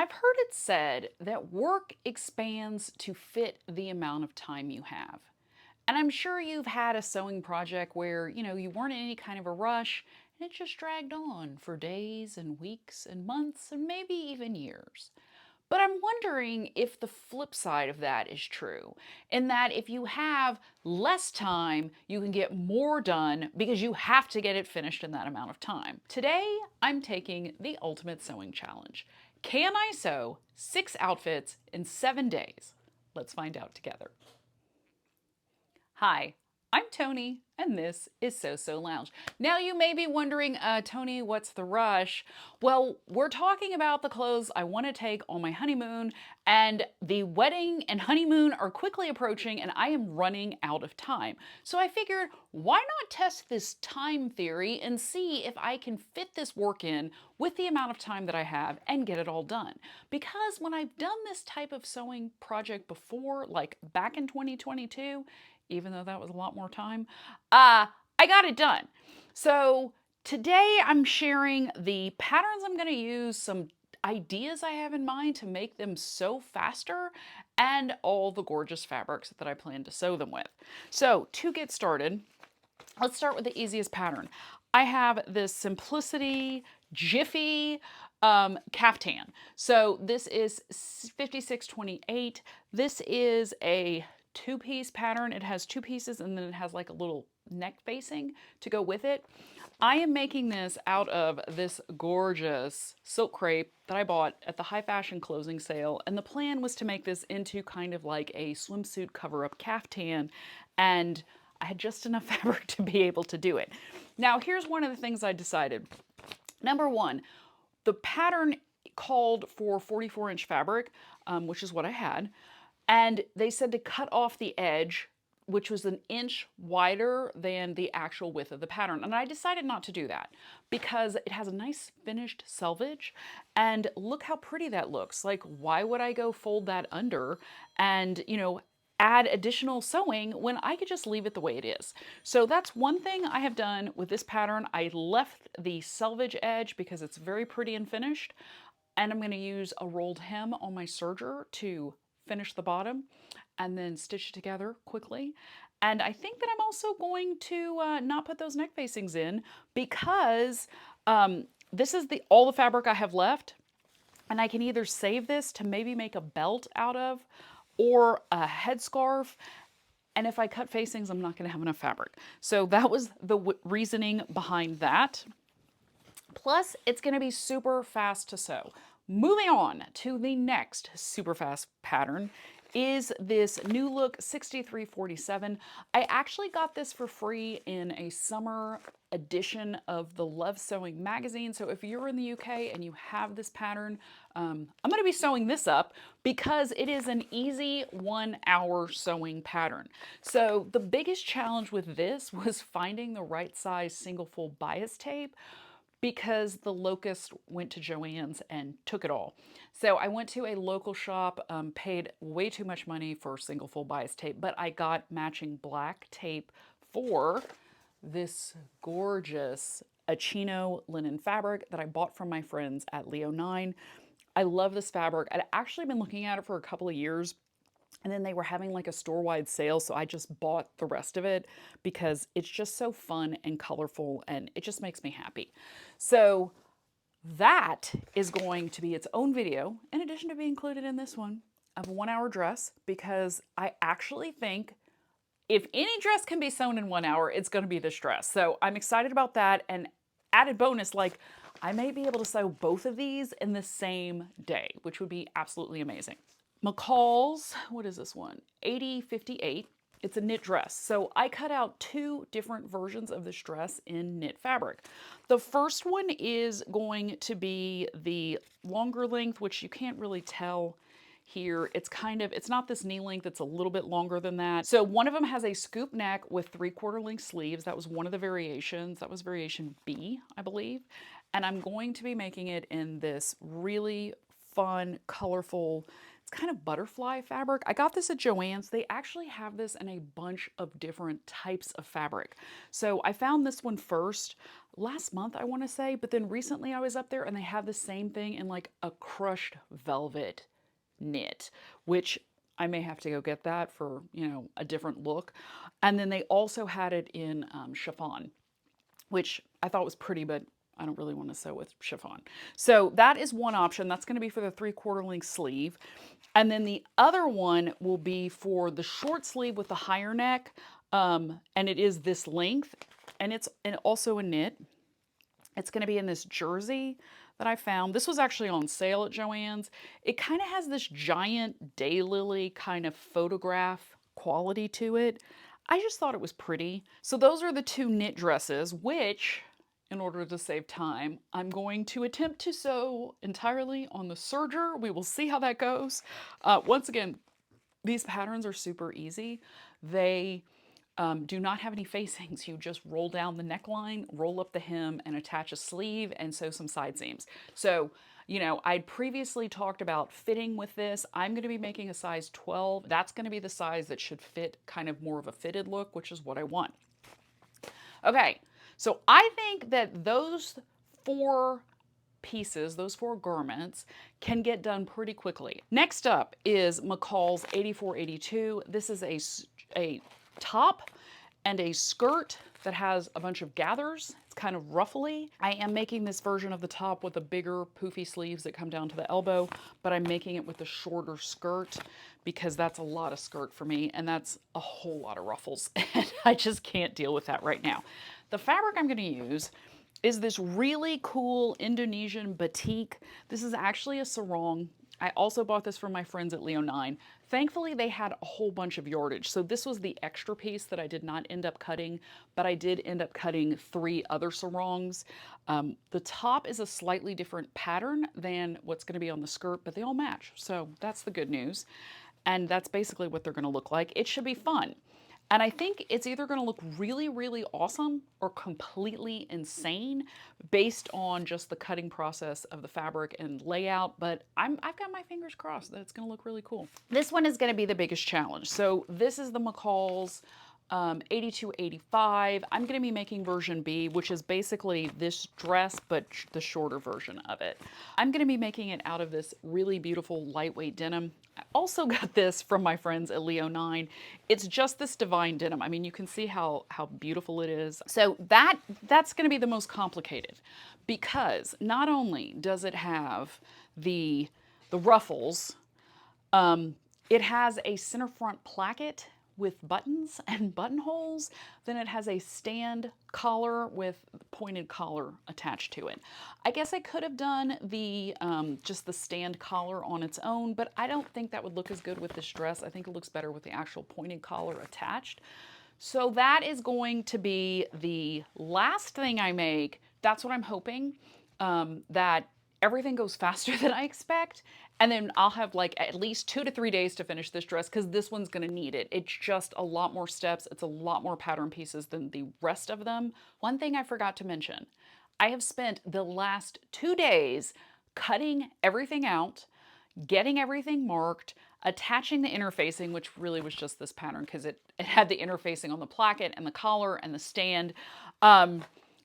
I've heard it said that work expands to fit the amount of time you have. And I'm sure you've had a sewing project where, you weren't in any kind of a rush and it just dragged on for days and weeks and months and maybe even years. But I'm wondering if the flip side of that is true, in that if you have less time, you can get more done because you have to get it finished in that amount of time. Today, I'm taking the ultimate sewing challenge. Can I sew 6 outfits in 7 days? Let's find out together. Hi, I'm Tony, and this is Sew Lounge. Now you may be wondering, Tony, what's the rush? Well, we're talking about the clothes I want to take on my honeymoon, and the wedding and honeymoon are quickly approaching, and I am running out of time. So I figured, why not test this time theory and see if I can fit this work in with the amount of time that I have and get it all done? Because when I've done this type of sewing project before, like back in 2022, even though that was a lot more time, I got it done. So today I'm sharing the patterns I'm going to use, some ideas I have in mind to make them sew faster, and all the gorgeous fabrics that I plan to sew them with. So to get started, let's start with the easiest pattern. I have this Simplicity Jiffy Caftan. So this is 5628. This is a two-piece pattern. It has 2 pieces and then it has like a little neck facing to go with it. I am making this out of this gorgeous silk crepe that I bought at the high fashion closing sale, and the plan was to make this into kind of like a swimsuit cover-up caftan, and I had just enough fabric to be able to do it. Now here's one of the things I decided. Number one, the pattern called for 44-inch fabric, which is what I had. And they said to cut off the edge, which was an inch wider than the actual width of the pattern. And I decided not to do that because it has a nice finished selvage. And look how pretty that looks. Like, why would I go fold that under and, add additional sewing when I could just leave it the way it is? So that's one thing I have done with this pattern. I left the selvage edge because it's very pretty and finished. And I'm going to use a rolled hem on my serger to finish the bottom and then stitch it together quickly. And I think that I'm also going to not put those neck facings in because this is all the fabric I have left, and I can either save this to maybe make a belt out of or a headscarf. And if I cut facings, I'm not going to have enough fabric. So that was the reasoning behind that. Plus, it's going to be super fast to sew. Moving on to the next super fast pattern is this New Look 6347. I actually got this for free in a summer edition of the Love Sewing magazine. So if you're in the UK and you have this pattern, I'm going to be sewing this up because it is an easy 1-hour sewing pattern. So the biggest challenge with this was finding the right size single fold bias tape, because the locust went to Joann's and took it all. So I went to a local shop, paid way too much money for single fold bias tape, but I got matching black tape for this gorgeous Achino linen fabric that I bought from my friends at Leo 9. I love this fabric. I'd actually been looking at it for a couple of years, and then they were having like a store-wide sale, so I just bought the rest of it because it's just so fun and colorful and it just makes me happy. So that is going to be its own video, in addition to being included in this one, of a 1-hour dress, because I actually think if any dress can be sewn in 1 hour, it's going to be this dress. So I'm excited about that. And added bonus, like, I may be able to sew both of these in the same day, which would be absolutely amazing. McCall's, what is this one? 8058. It's a knit dress. So I cut out 2 different versions of this dress in knit fabric. The first one is going to be the longer length, which you can't really tell here. It's not this knee length, it's a little bit longer than that. So one of them has a scoop neck with 3/4 length sleeves. That was one of the variations. That was variation B, I believe. And I'm going to be making it in this really fun, colorful, it's kind of butterfly fabric. I got this at Joann's. They actually have this in a bunch of different types of fabric. So I found this one first last month, I want to say, but then recently I was up there and they have the same thing in like a crushed velvet knit, which I may have to go get that for, you know, a different look. And then they also had it in chiffon, which I thought was pretty, but I don't really want to sew with chiffon. So that is one option. That's going to be for the 3/4 length sleeve. And then the other one will be for the short sleeve with the higher neck. And it is this length, and it's also a knit. It's going to be in this jersey that I found. This was actually on sale at Joann's. It kind of has this giant daylily kind of photograph quality to it. I just thought it was pretty. So those are the two knit dresses, which, in order to save time, I'm going to attempt to sew entirely on the serger. We will see how that goes. Once again, these patterns are super easy. They do not have any facings. You just roll down the neckline, roll up the hem, and attach a sleeve and sew some side seams. So, you know, I'd previously talked about fitting with this. I'm going to be making a size 12. That's going to be the size that should fit kind of more of a fitted look, which is what I want. Okay, so I think that those 4 pieces, those 4 garments, can get done pretty quickly. Next up is McCall's 8482. This is a top and a skirt that has a bunch of gathers. It's kind of ruffly. I am making this version of the top with the bigger poofy sleeves that come down to the elbow, but I'm making it with the shorter skirt because that's a lot of skirt for me, and that's a whole lot of ruffles, and I just can't deal with that right now. The fabric I'm going to use is this really cool Indonesian batik. This is actually a sarong. I also bought this from my friends at Leo 9. Thankfully, they had a whole bunch of yardage. So this was the extra piece that I did not end up cutting, but I did end up cutting 3 other sarongs. The top is a slightly different pattern than what's going to be on the skirt, but they all match. So that's the good news. And that's basically what they're going to look like. It should be fun. And I think it's either going to look really, really awesome or completely insane based on just the cutting process of the fabric and layout. But I've got my fingers crossed that it's going to look really cool. This one is going to be the biggest challenge. So this is the McCall's 8285. I'm going to be making version B, which is basically this dress, but the shorter version of it. I'm going to be making it out of this really beautiful lightweight denim. I also got this from my friends at Leo 9. It's just this divine denim. I mean, you can see how beautiful it is. So that's going to be the most complicated because not only does it have the ruffles, it has a center front placket with buttons and buttonholes. Then it has a stand collar with pointed collar attached to it. I guess I could have done the just the stand collar on its own, but I don't think that would look as good with this dress. I think it looks better with the actual pointed collar attached. So that is going to be the last thing I make. That's what I'm hoping, that everything goes faster than I expect. And then I'll have like at least 2 to 3 days to finish this dress because this one's going to need it. It's just a lot more steps. It's a lot more pattern pieces than the rest of them. One thing I forgot to mention, I have spent the last 2 days cutting everything out, getting everything marked, attaching the interfacing, which really was just this pattern because it had the interfacing on the placket and the collar and the stand.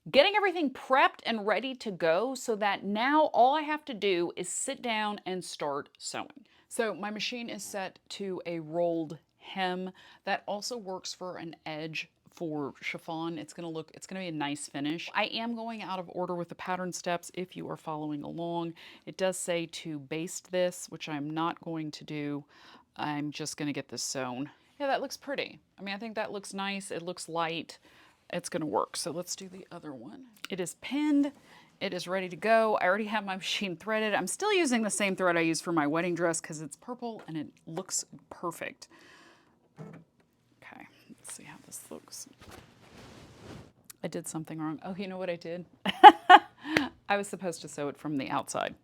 Getting everything prepped and ready to go so that now all I have to do is sit down and start sewing. So my machine is set to a rolled hem that also works for an edge for chiffon. It's gonna be a nice finish. I am going out of order with the pattern steps if you are following along. It does say to baste this, which I'm not going to do. I'm just gonna get this sewn. Yeah, that looks pretty. I mean, I think that looks nice. It looks light. It's gonna work. So let's do the other one. It is pinned. It is ready to go. I already have my machine threaded. I'm still using the same thread I used for my wedding dress because it's purple and it looks perfect. Okay, let's see how this looks. I did something wrong. Oh, you know what I did? I was supposed to sew it from the outside.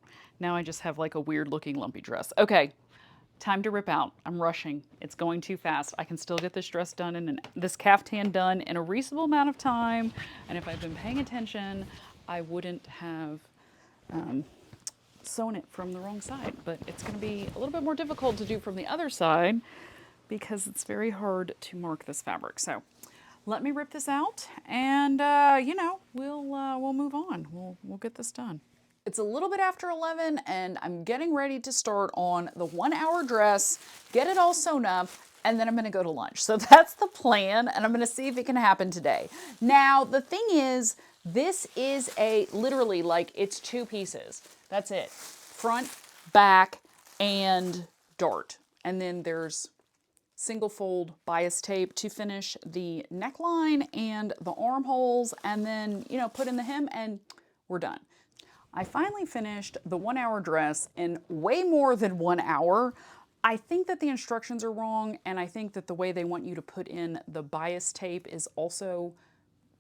Now I just have like a weird looking lumpy dress. Okay. Time to rip out. I'm rushing. It's going too fast. I can still get this dress done and this caftan done in a reasonable amount of time. And if I'd been paying attention, I wouldn't have sewn it from the wrong side, but it's going to be a little bit more difficult to do from the other side because it's very hard to mark this fabric. So let me rip this out, and you know, we'll move on. We'll get this done. It's a little bit after 11, and I'm getting ready to start on the 1 hour dress, get it all sewn up, and then I'm gonna go to lunch. So that's the plan, and I'm gonna see if it can happen today. Now, the thing is, this is literally like it's 2 pieces. That's it. Front, back, and dart. And then there's single fold bias tape to finish the neckline and the armholes, and then, you know, put in the hem, and we're done. I finally finished the 1 hour dress in way more than 1 hour. I think that the instructions are wrong, and I think that the way they want you to put in the bias tape is also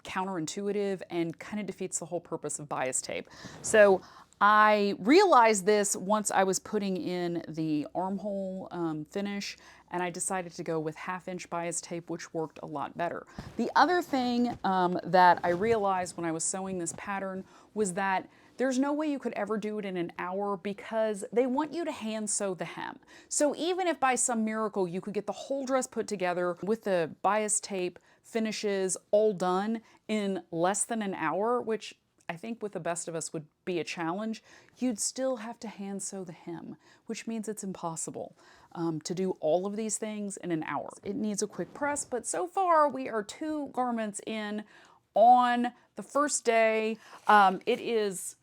counterintuitive and kind of defeats the whole purpose of bias tape. So I realized this once I was putting in the armhole finish, and I decided to go with 1/2 inch bias tape, which worked a lot better. The other thing that I realized when I was sewing this pattern was that there's no way you could ever do it in an hour because they want you to hand sew the hem. So even if by some miracle you could get the whole dress put together with the bias tape finishes all done in less than an hour, which I think with the best of us would be a challenge, you'd still have to hand sew the hem, which means it's impossible to do all of these things in an hour. It needs a quick press, but so far we are 2 garments in on the first day. It is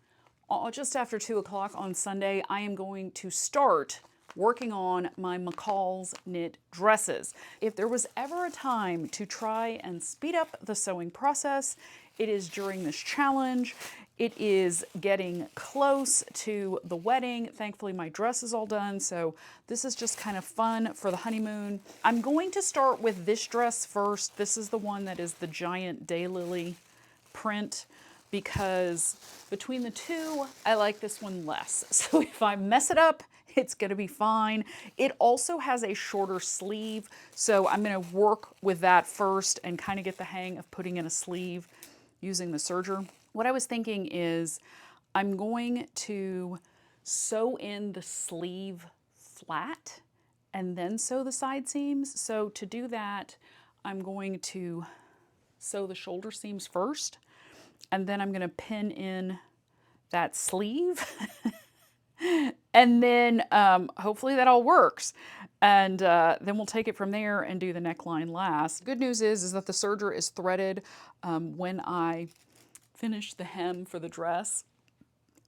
just after 2 o'clock on Sunday. I am going to start working on my McCall's knit dresses. If there was ever a time to try and speed up the sewing process, it is during this challenge. It is getting close to the wedding. Thankfully, my dress is all done, so this is just kind of fun for the honeymoon. I'm going to start with this dress first. This is the one that is the giant daylily print, because between the two, I like this one less. So if I mess it up, it's gonna be fine. It also has a shorter sleeve, so I'm gonna work with that first and kind of get the hang of putting in a sleeve using the serger. What I was thinking is I'm going to sew in the sleeve flat and then sew the side seams. So to do that, I'm going to sew the shoulder seams first, and then I'm going to pin in that sleeve. And then hopefully that all works. And then we'll take it from there and do the neckline last. Good news is that the serger is threaded. When I finished the hem for the dress,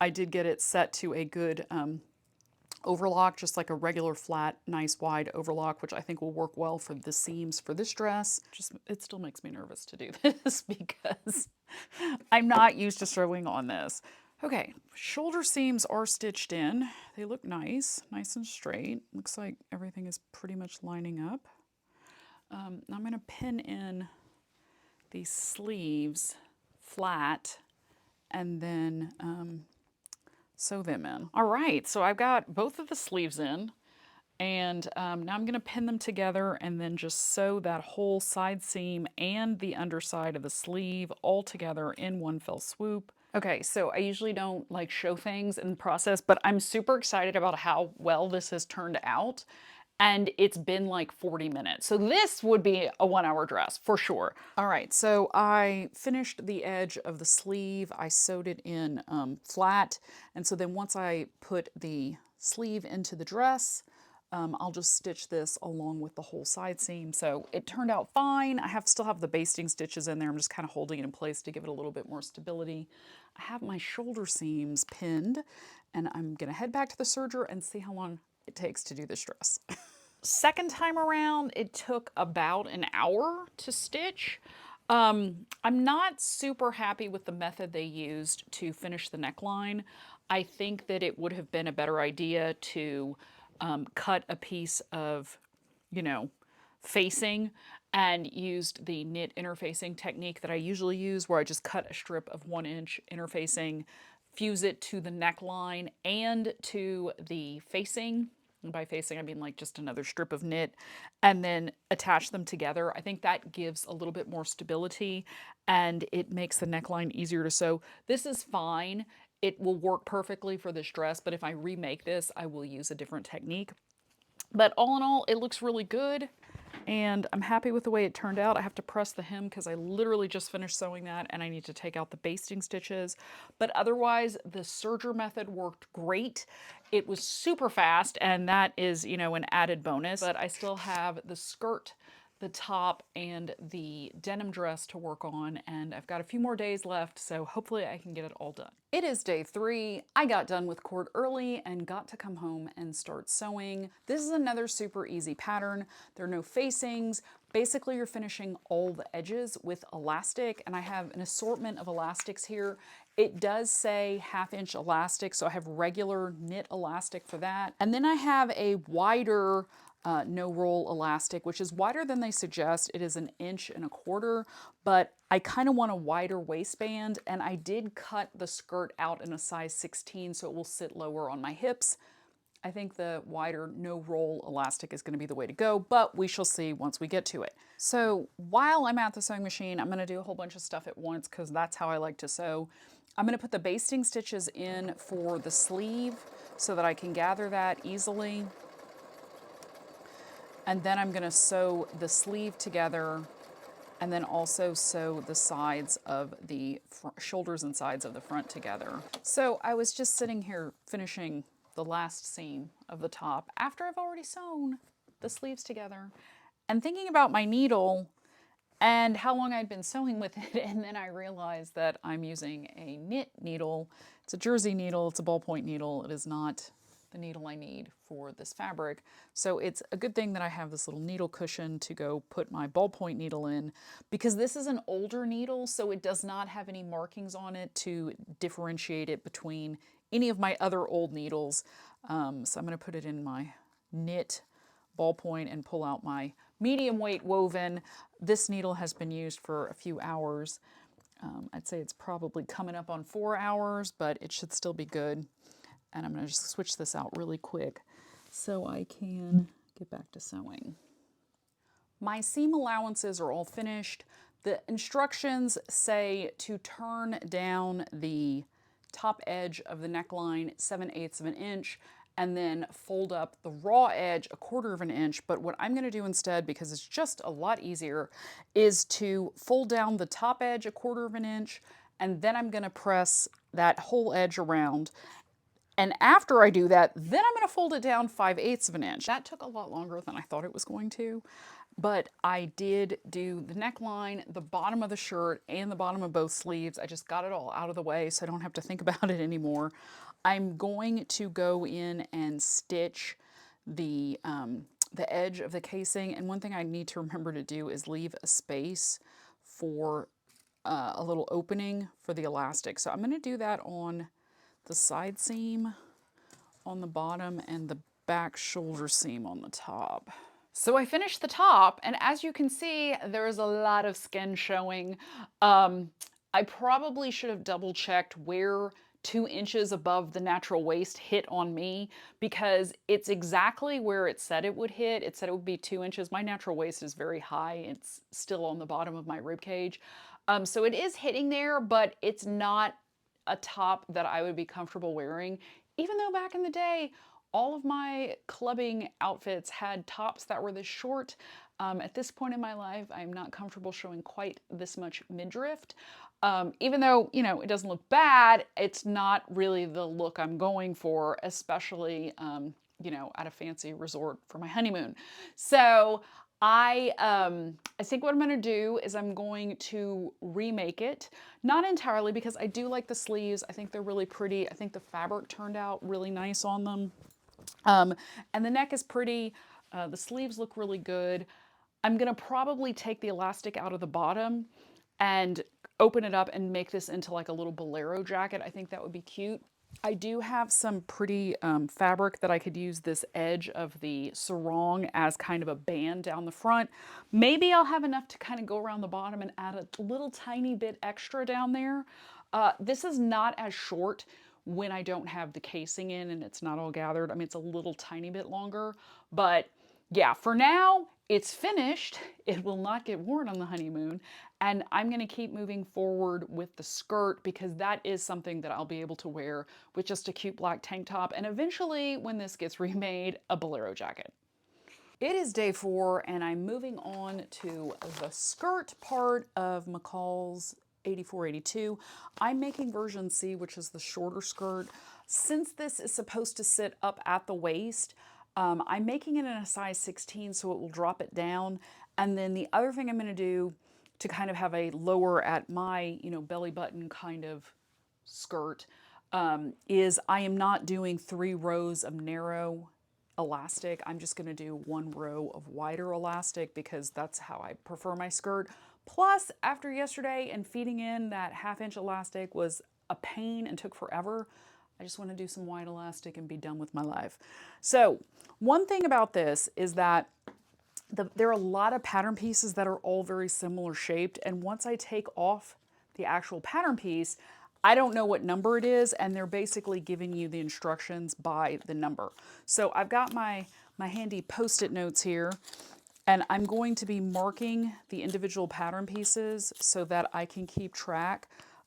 I did get it set to a good overlock, just like a regular flat, nice wide overlock, which I think will work well for the seams for this dress. It still makes me nervous to do this because I'm not used to sewing on this. Okay, shoulder seams are stitched in. They look nice and straight. Looks like everything is pretty much lining up. I'm gonna pin in these sleeves flat and then sew them in. All right, so I've got both of the sleeves in, and now I'm gonna pin them together and then just sew that whole side seam and the underside of the sleeve all together in one fell swoop. Okay, so I usually don't like show things in the process, but I'm super excited about how well this has turned out. And it's been like 40 minutes. So this would be a 1 hour dress for sure. All right, so I finished the edge of the sleeve. I sewed it in flat. And so then once I put the sleeve into the dress, I'll just stitch this along with the whole side seam. So it turned out fine. I still have the basting stitches in there. I'm just kind of holding it in place to give it a little bit more stability. I have my shoulder seams pinned, and I'm gonna head back to the serger and see how long it takes to do this dress. Second time around, it took about an hour to stitch. I'm not super happy with the method they used to finish the neckline. I think that it would have been a better idea to cut a piece of, you know, facing and used the knit interfacing technique that I usually use, where I just cut a strip of 1 inch interfacing, fuse it to the neckline and to the facing. And by facing, I mean like just another strip of knit, and then attach them together. I think that gives a little bit more stability and it makes the neckline easier to sew. This is fine. it will work perfectly for this dress, but if I remake this, I will use a different technique. But all in all, it looks really good, and I'm happy with the way it turned out. I have to press the hem because I literally just finished sewing that and I need to take out the basting stitches. But otherwise, the serger method worked great. It was super fast, and that is, you know, an added bonus. But I still have the skirt, the top, and the denim dress to work on, and I've got a few more days left, so hopefully I can get it all done. It is day 3. I got done with court early and got to come home and start sewing. This is another super easy pattern. There are no facings. Basically, you're finishing all the edges with elastic, and I have an assortment of elastics here. It does say 1/2 inch elastic, so I have regular knit elastic for that. And then I have a wider no roll elastic, which is wider than they suggest. It is 1 1/4 inches, but I kind of want a wider waistband, and I did cut the skirt out in a size 16 so it will sit lower on my hips. I think the wider no roll elastic is going to be the way to go, but we shall see once we get to it. So while I'm at the sewing machine, I'm going to do a whole bunch of stuff at once because that's how I like to sew. I'm going to put the basting stitches in for the sleeve so that I can gather that easily. And then I'm going to sew the sleeve together and then also sew the sides of the shoulders and sides of the front together. So I was just sitting here finishing the last seam of the top after I've already sewn the sleeves together and thinking about my needle and how long I'd been sewing with it, and then I realized that I'm using a knit needle. It's a jersey needle, it's a ballpoint needle. It is not the needle I need for this fabric. So it's a good thing that I have this little needle cushion to go put my ballpoint needle in, because this is an older needle, so it does not have any markings on it to differentiate it between any of my other old needles. So I'm going to put it in my knit ballpoint and pull out my medium weight woven. This needle has been used for a few hours. I'd say it's probably coming up on 4 hours, but it should still be good. And I'm going to just switch this out really quick so I can get back to sewing. My seam allowances are all finished. The instructions say to turn down the top edge of the neckline 7/8 of an inch and then fold up the raw edge 1/4 of an inch. But what I'm going to do instead, because it's just a lot easier, is to fold down the top edge 1/4 of an inch, and then I'm going to press that whole edge around. And after I do that, then I'm going to fold it down 5/8 of an inch. That took a lot longer than I thought it was going to, but I did do the neckline, the bottom of the shirt, and the bottom of both sleeves. I just got it all out of the way so I don't have to think about it anymore. I'm going to go in and stitch the edge of the casing, and one thing I need to remember to do is leave a space for a little opening for the elastic. So I'm going to do that on the side seam on the bottom and the back shoulder seam on the top. So I finished the top, and as you can see, there is a lot of skin showing. I probably should have double checked where 2 inches above the natural waist hit on me, because it's exactly where it said it would hit. It said it would be 2 inches. My natural waist is very high. It's still on the bottom of my rib cage. So it is hitting there, but it's not a top that I would be comfortable wearing, even though back in the day, all of my clubbing outfits had tops that were this short. At this point in my life, I'm not comfortable showing quite this much midriff. Even though, you know, it doesn't look bad, it's not really the look I'm going for, especially, you know, at a fancy resort for my honeymoon. So I think what I'm going to do is I'm going to remake it. Not entirely, because I do like the sleeves. I think they're really pretty. I think the fabric turned out really nice on them. And the neck is pretty. The sleeves look really good. I'm going to probably take the elastic out of the bottom and open it up and make this into like a little bolero jacket. I think that would be cute. I do have some pretty fabric that I could use this edge of the sarong as kind of a band down the front. Maybe I'll have enough to kind of go around the bottom and add a little tiny bit extra down there. This is not as short when I don't have the casing in and it's not all gathered. I mean, it's a little tiny bit longer, but Yeah, for now, it's finished. It will not get worn on the honeymoon. And I'm going to keep moving forward with the skirt because that is something that I'll be able to wear with just a cute black tank top. And eventually, when this gets remade, a bolero jacket. It is day 4 and I'm moving on to the skirt part of McCall's 8482. I'm making version C, which is the shorter skirt. Since this is supposed to sit up at the waist, I'm making it in a size 16 so it will drop it down. And then the other thing I'm going to do to kind of have a lower at my, belly button kind of skirt is I am not doing 3 rows of narrow elastic. I'm just going to do 1 row of wider elastic because that's how I prefer my skirt. Plus, after yesterday and feeding in that 1/2 inch elastic was a pain and took forever, I just want to do some wide elastic and be done with my life. So, one thing about this is that there are a lot of pattern pieces that are all very similar shaped, and once I take off the actual pattern piece, I don't know what number it is, and they're basically giving you the instructions by the number. So I've got my handy Post-it notes here, and I'm going to be marking the individual pattern pieces so that I can keep track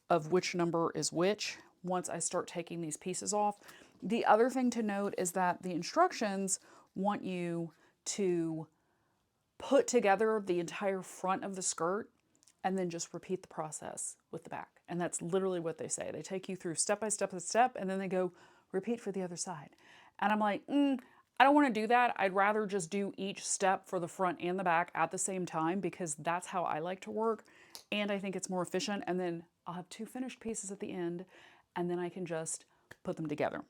of which number is which once I start taking these pieces off. The other thing to note is that the instructions want you to put together the entire front of the skirt and then just repeat the process with the back. And that's literally what they say. They take you through step by step by step, and then they go, repeat for the other side. And I'm like, I don't want to do that. I'd rather just do each step for the front and the back at the same time because that's how I like to work. And I think it's more efficient. And then I'll have 2 finished pieces at the end, and then I can just put them together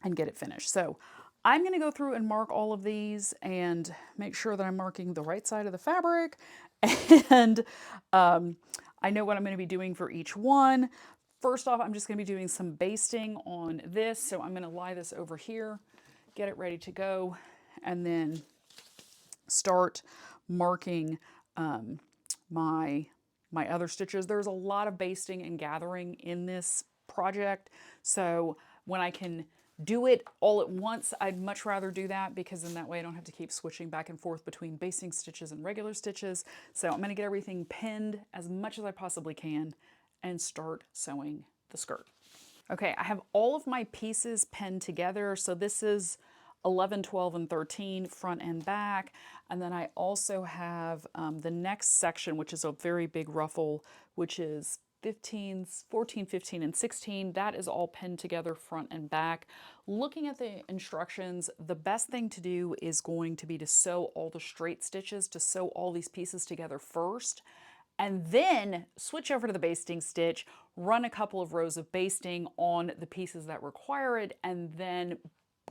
and get it finished. So I'm going to go through and mark all of these and make sure that I'm marking the right side of the fabric. And I know what I'm going to be doing for each one. First off, I'm just going to be doing some basting on this. So I'm going to lie this over here, get it ready to go, and then start marking my other stitches. There's a lot of basting and gathering in this project. So when I can do it all at once, I'd much rather do that because in that way I don't have to keep switching back and forth between basting stitches and regular stitches. So I'm going to get everything pinned as much as I possibly can and start sewing the skirt. Okay, I have all of my pieces pinned together. So this is 11, 12, and 13, front and back. And then I also have the next section, which is a very big ruffle, which is 14, 15, and 16. That is all pinned together front and back. Looking at the instructions, the best thing to do is going to be to sew all the straight stitches, to sew all these pieces together first, and then switch over to the basting stitch, run a couple of rows of basting on the pieces that require it, and then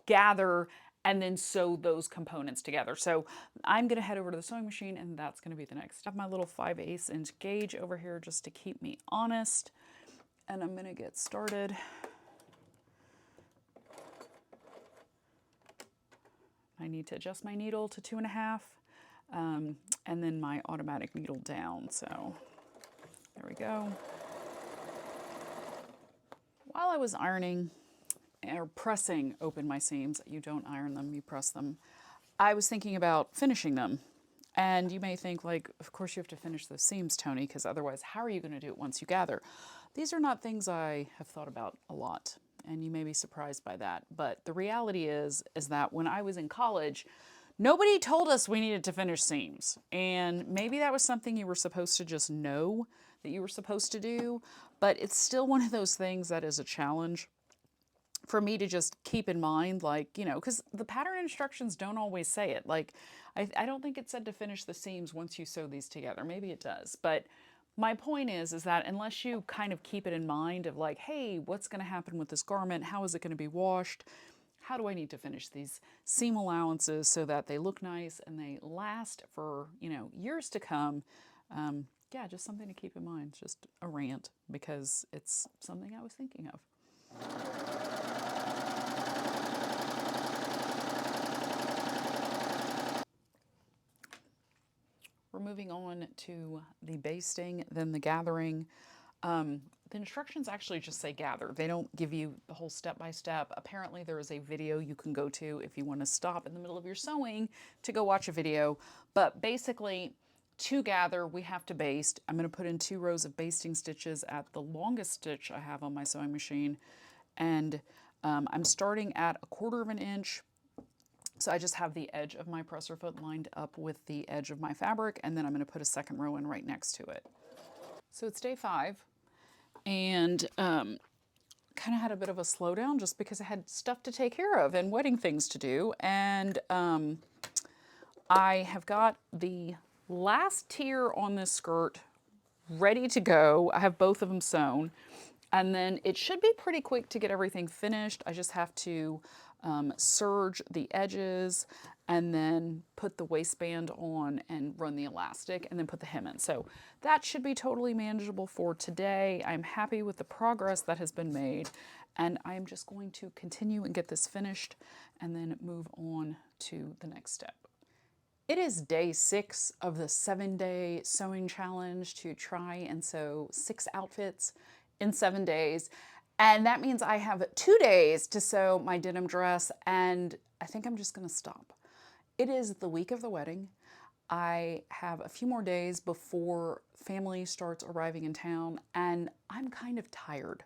gather and then sew those components together. So I'm going to head over to the sewing machine and that's going to be the next. I have my little 5/8 inch gauge over here just to keep me honest. And I'm going to get started. I need to adjust my needle to 2.5 and then my automatic needle down. So there we go. While I was ironing, or pressing open my seams, you don't iron them, you press them, I was thinking about finishing them. And you may think, like, of course you have to finish the seams, Tony, because otherwise how are you going to do it once you gather? These are not things I have thought about a lot, and you may be surprised by that. But the reality is that when I was in college, nobody told us we needed to finish seams. And maybe that was something you were supposed to just know that you were supposed to do, but it's still one of those things that is a challenge for me to just keep in mind, like, because the pattern instructions don't always say it. Like, I don't think it said to finish the seams once you sew these together. Maybe it does. But my point is that unless you kind of keep it in mind of like, hey, what's going to happen with this garment? How is it going to be washed? How do I need to finish these seam allowances so that they look nice and they last for, years to come? Yeah, just something to keep in mind. Just a rant because it's something I was thinking of. We're moving on to the basting, then the gathering. the instructions actually just say gather. They don't give you the whole step-by-step. Apparently there is a video you can go to if you want to stop in the middle of your sewing to go watch a video. But basically, to gather, we have to baste. I'm going to put in 2 rows of basting stitches at the longest stitch I have on my sewing machine. And I'm starting at 1/4 of an inch. So I just have the edge of my presser foot lined up with the edge of my fabric, and then I'm going to put a 2nd row in right next to it. So it's day 5. And kind of had a bit of a slowdown just because I had stuff to take care of and wedding things to do. And I have got the last tier on this skirt ready to go. I have both of them sewn. And then it should be pretty quick to get everything finished. I just have to serge the edges and then put the waistband on and run the elastic and then put the hem in. So that should be totally manageable for today. I'm happy with the progress that has been made, and I'm just going to continue and get this finished and then move on to the next step. It is day 6 of the 7-day sewing challenge to try and sew 6 outfits in 7 days. And that means I have 2 days to sew my denim dress, and I think I'm just gonna stop. It is the week of the wedding. I have a few more days before family starts arriving in town, and I'm kind of tired.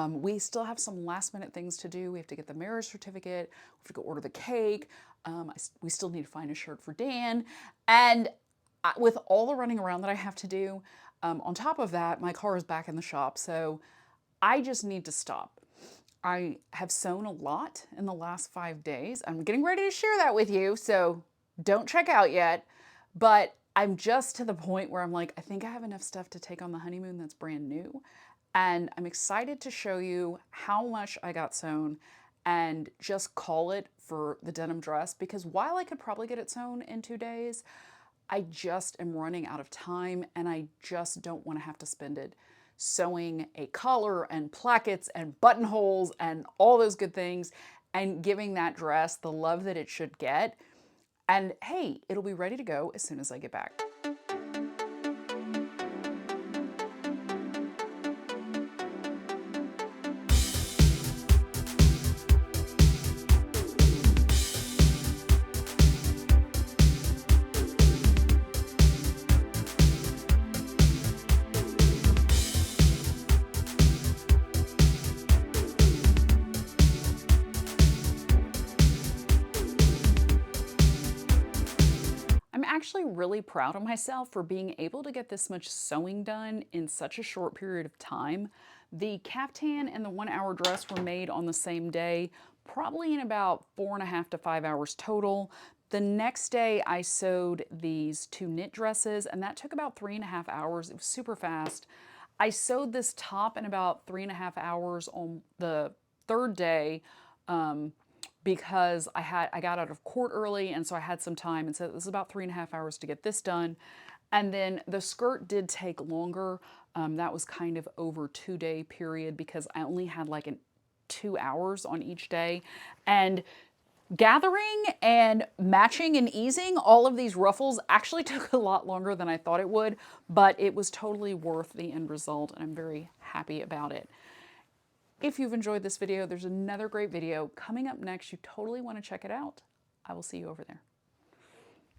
We still have some last minute things to do. We have to get the marriage certificate, we have to go order the cake, we still need to find a shirt for Dan, and with all the running around that I have to do, on top of that, my car is back in the shop, so I just need to stop. I have sewn a lot in the last 5 days. I'm getting ready to share that with you, so don't check out yet. But I'm just to the point where I'm like, I think I have enough stuff to take on the honeymoon that's brand new. And I'm excited to show you how much I got sewn and just call it for the denim dress, because while I could probably get it sewn in 2 days, I just am running out of time and I just don't want to have to spend it sewing a collar and plackets and buttonholes and all those good things and giving that dress the love that it should get. And hey, it'll be ready to go as soon as I get back. I'm actually really proud of myself for being able to get this much sewing done in such a short period of time. The caftan and the 1-hour dress were made on the same day, probably in about 4.5 to 5 hours total. The next day I sewed these 2 knit dresses, and that took about 3.5 hours. It was super fast. I sewed this top in about 3.5 hours on the 3rd day, because I got out of court early, and so I had some time, and so it was about 3.5 hours to get this done. And then the skirt did take longer. That was kind of over 2-day period because I only had like 2 hours on each day. And gathering and matching and easing all of these ruffles actually took a lot longer than I thought it would, but it was totally worth the end result, and I'm very happy about it. If you've enjoyed this video, there's another great video coming up next. You totally want to check it out. I will see you over there.